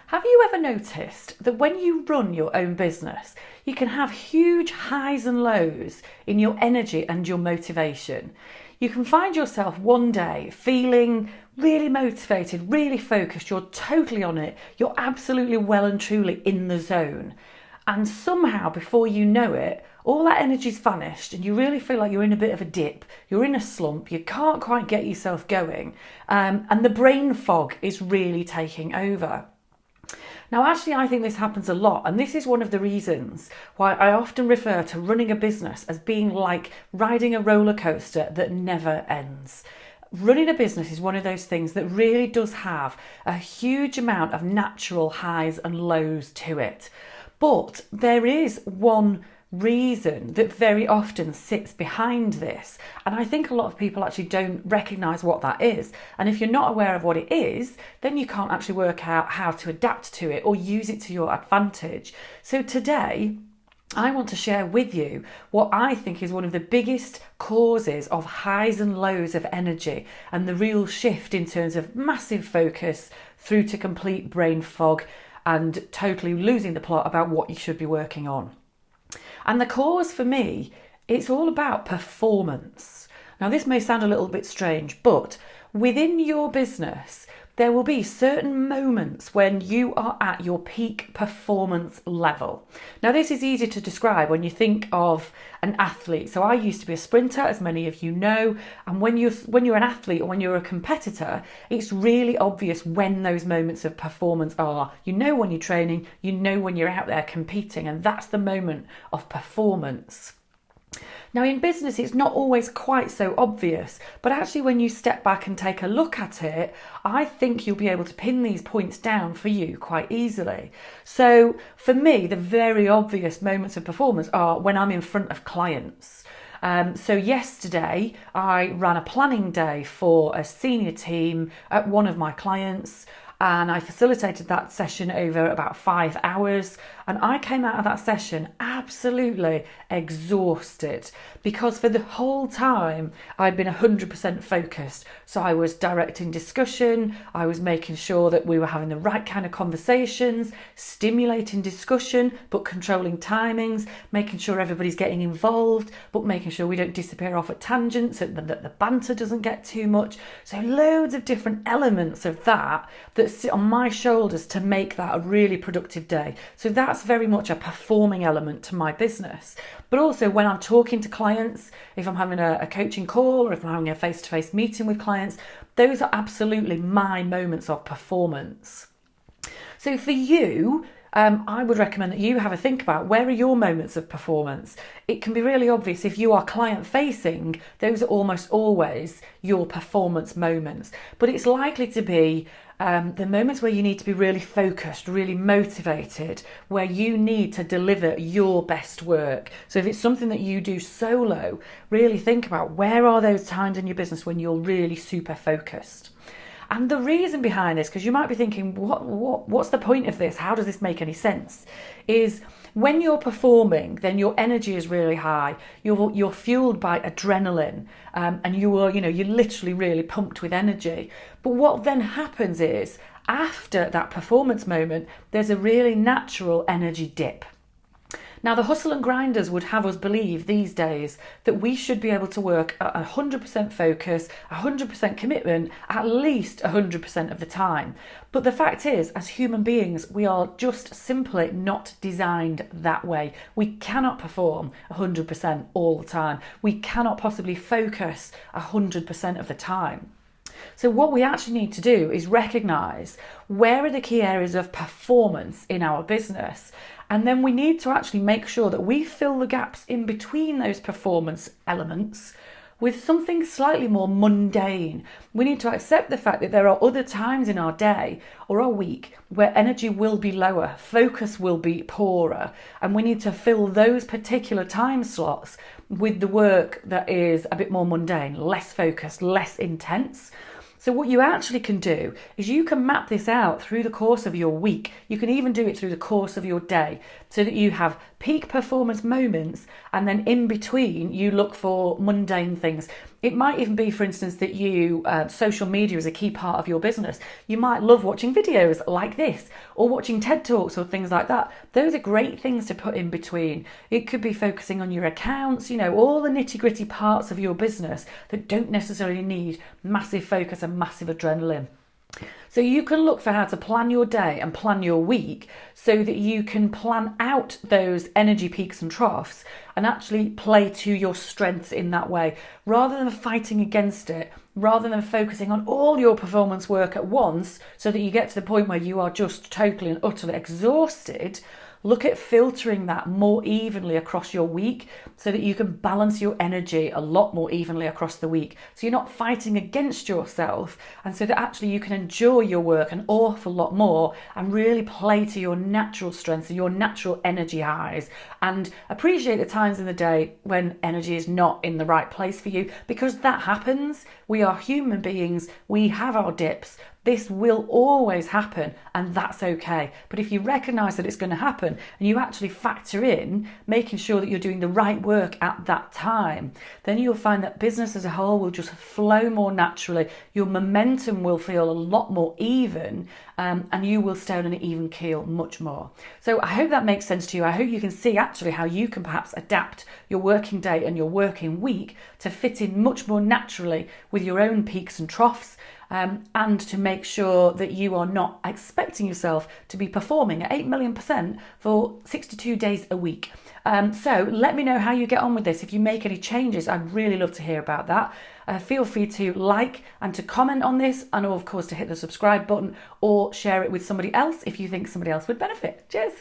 Have you ever noticed that when you run your own business, you can have huge highs and lows in your energy and your motivation? You can find yourself one day feeling really motivated, really focused, you're totally on it, you're absolutely well and truly in the zone. And somehow, before you know it, all that energy's vanished and you really feel like you're in a bit of a dip, you're in a slump, you can't quite get yourself going, and the brain fog is really taking over. Now, actually, I think this happens a lot, and this is one of the reasons why I often refer to running a business as being like riding a roller coaster that never ends. Running a business is one of those things that really does have a huge amount of natural highs and lows to it. But there is one reason that very often sits behind this, and I think a lot of people actually don't recognise what that is. And if you're not aware of what it is, then you can't actually work out how to adapt to it or use it to your advantage. So today I want to share with you what I think is one of the biggest causes of highs and lows of energy and the real shift in terms of massive focus through to complete brain fog and totally losing the plot about what you should be working on. And the cause for me, it's all about performance. Now, this may sound a little bit strange, but within your business, there will be certain moments when you are at your peak performance level. Now, this is easy to describe when you think of an athlete. So I used to be a sprinter, as many of you know, and when you're an athlete or when you're a competitor, it's really obvious when those moments of performance are. You know when you're training, you know when you're out there competing, and that's the moment of performance. Now, in business, it's not always quite so obvious, but actually when you step back and take a look at it, I think you'll be able to pin these points down for you quite easily. So for me, the very obvious moments of performance are when I'm in front of clients. So yesterday, I ran a planning day for a senior team at one of my clients, and I facilitated that session over about 5 hours, and I came out of that session absolutely exhausted because for the whole time I'd been 100% focused. So I was directing discussion, I was making sure that we were having the right kind of conversations, stimulating discussion but controlling timings, making sure everybody's getting involved but making sure we don't disappear off at tangents, that the banter doesn't get too much. So loads of different elements of that sit on my shoulders to make that a really productive day. So that's very much a performing element to my business. But also when I'm talking to clients, if I'm having a coaching call or if I'm having a face-to-face meeting with clients, those are absolutely my moments of performance. So for you, I would recommend that you have a think about where are your moments of performance. It can be really obvious if you are client facing, those are almost always your performance moments. But it's likely to be the moments where you need to be really focused, really motivated, where you need to deliver your best work. So if it's something that you do solo, really think about where are those times in your business when you're really super focused. And the reason behind this, because you might be thinking, what's the point of this? How does this make any sense? Is when you're performing, then your energy is really high. You're fueled by adrenaline, and you're literally really pumped with energy. But what then happens is, after that performance moment, there's a really natural energy dip. Now, the hustle and grinders would have us believe these days that we should be able to work at 100% focus, 100% commitment, at least 100% of the time. But the fact is, as human beings, we are just simply not designed that way. We cannot perform 100% all the time. We cannot possibly focus 100% of the time. So what we actually need to do is recognise where are the key areas of performance in our business. And then we need to actually make sure that we fill the gaps in between those performance elements with something slightly more mundane. We need to accept the fact that there are other times in our day or our week where energy will be lower, focus will be poorer, and we need to fill those particular time slots with the work that is a bit more mundane, less focused, less intense. So So what you actually can do is you can map this out through the course of your week. You can even do it through the course of your day so that you have peak performance moments, and then in between you look for mundane things. It might even be, for instance, that social media is a key part of your business. You might love watching videos like this or watching TED Talks or things like that. Those are great things to put in between. It could be focusing on your accounts, all the nitty-gritty parts of your business that don't necessarily need massive focus and massive adrenaline. So you can look for how to plan your day and plan your week so that you can plan out those energy peaks and troughs and actually play to your strengths in that way, rather than fighting against it, rather than focusing on all your performance work at once so that you get to the point where you are just totally and utterly exhausted. Look at filtering that more evenly across your week so that you can balance your energy a lot more evenly across the week. So you're not fighting against yourself, and so that actually you can enjoy your work an awful lot more and really play to your natural strengths and your natural energy highs, and appreciate the times in the day when energy is not in the right place for you, because that happens. We are human beings. We have our dips. This will always happen, and that's okay. But if you recognise that it's going to happen and you actually factor in making sure that you're doing the right work at that time, then you'll find that business as a whole will just flow more naturally. Your momentum will feel a lot more even, and you will stay on an even keel much more. So I hope that makes sense to you. I hope you can see actually how you can perhaps adapt your working day and your working week to fit in much more naturally with your own peaks and troughs, and to make sure that you are not expecting yourself to be performing at 8 million% for 62 days a week. So let me know how you get on with this. If you make any changes, I'd really love to hear about that. Feel free to like and to comment on this, and of course to hit the subscribe button or share it with somebody else if you think somebody else would benefit. Cheers.